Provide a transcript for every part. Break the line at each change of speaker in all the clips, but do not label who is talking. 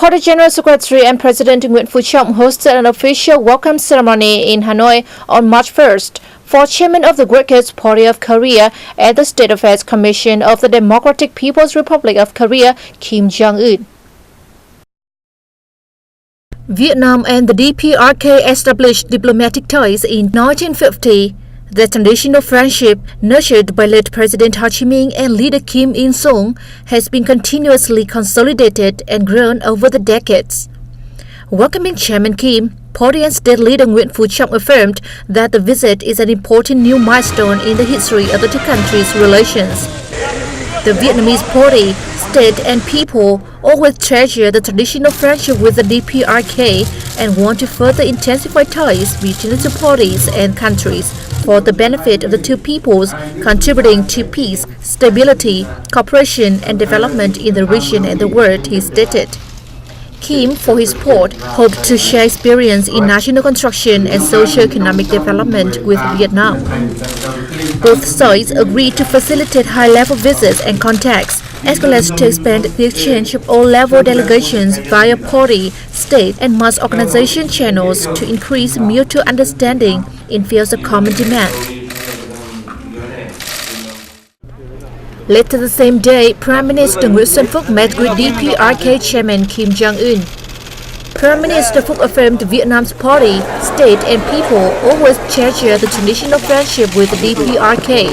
Party General Secretary and President Nguyễn Phú Trọng hosted an official welcome ceremony in Hanoi on March 1st for Chairman of the Workers' Party of Korea and the State Affairs Commission of the Democratic People's Republic of Korea, Kim Jong-un. Vietnam and the DPRK established diplomatic ties in 1950. The traditional friendship, nurtured by late President Ho Chi Minh and leader Kim Il-sung, has been continuously consolidated and grown over the decades. Welcoming Chairman Kim, Party and State leader Nguyễn Phú Trọng affirmed that the visit is an important new milestone in the history of the two countries' relations. The Vietnamese Party, state and people always treasure the traditional friendship with the DPRK and want to further intensify ties between the two parties and countries for the benefit of the two peoples, contributing to peace, stability, cooperation and development in the region and the world, he stated. Kim, for his part, hoped to share experience in national construction and socio-economic development with Vietnam. Both sides agreed to facilitate high-level visits and contacts, as well as to expand the exchange of all-level delegations via party, state, and mass organization channels to increase mutual understanding in fields of common demand. Later the same day, Prime Minister Nguyễn Xuân Phúc met with DPRK Chairman Kim Jong-un. Prime Minister Phúc affirmed Vietnam's party, state and people always treasure the traditional friendship with the DPRK,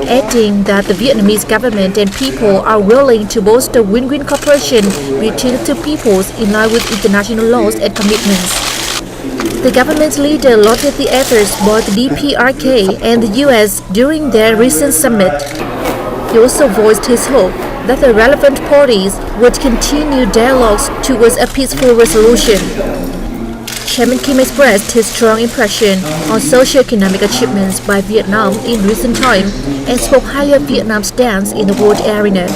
adding that the Vietnamese government and people are willing to bolster win-win cooperation between the two peoples in line with international laws and commitments. The government's leader lauded the efforts by the DPRK and the U.S. during their recent summit. He also voiced his hope that the relevant parties would continue dialogues towards a peaceful resolution. Chairman Kim expressed his strong impression on socio-economic achievements by Vietnam in recent time and spoke highly of Vietnam's stance in the world arena.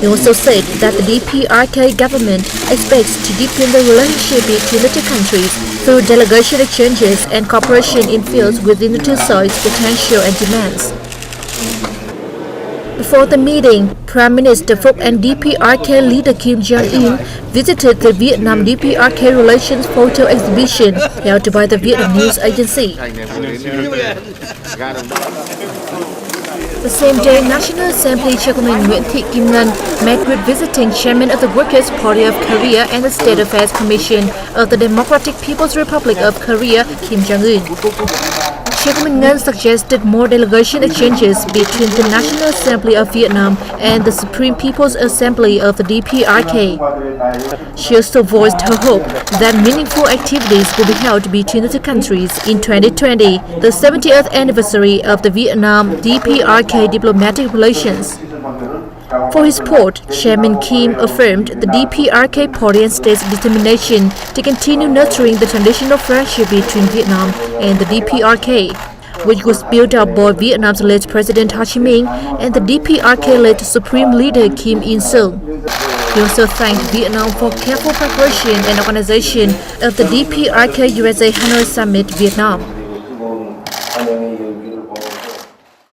He also said that the DPRK government expects to deepen the relationship between the two countries through delegation exchanges and cooperation in fields within the two sides' potential and demands. Before the meeting, Prime Minister Phúc and DPRK leader Kim Jong-un visited the Vietnam DPRK Relations Photo Exhibition held by the Vietnam News Agency. The same day, National Assembly Chairman Nguyễn Thị Kim Ngân met with visiting Chairman of the Workers' Party of Korea and the State Affairs Commission of the Democratic People's Republic of Korea, Kim Jong-un. Chairman Ngân suggested more delegation exchanges between the National Assembly of Vietnam and the Supreme People's Assembly of the DPRK. She also voiced her hope that meaningful activities will be held between the two countries in 2020, the 70th anniversary of the Vietnam DPRK diplomatic relations. For his part, Chairman Kim affirmed the DPRK party and state's determination to continue nurturing the traditional friendship between Vietnam and the DPRK, which was built up by Vietnam's late President Ho Chi Minh and the DPRK late Supreme Leader Kim Il-sung. He also thanked Vietnam for careful preparation and organization of the DPRK USA Hanoi Summit, Vietnam.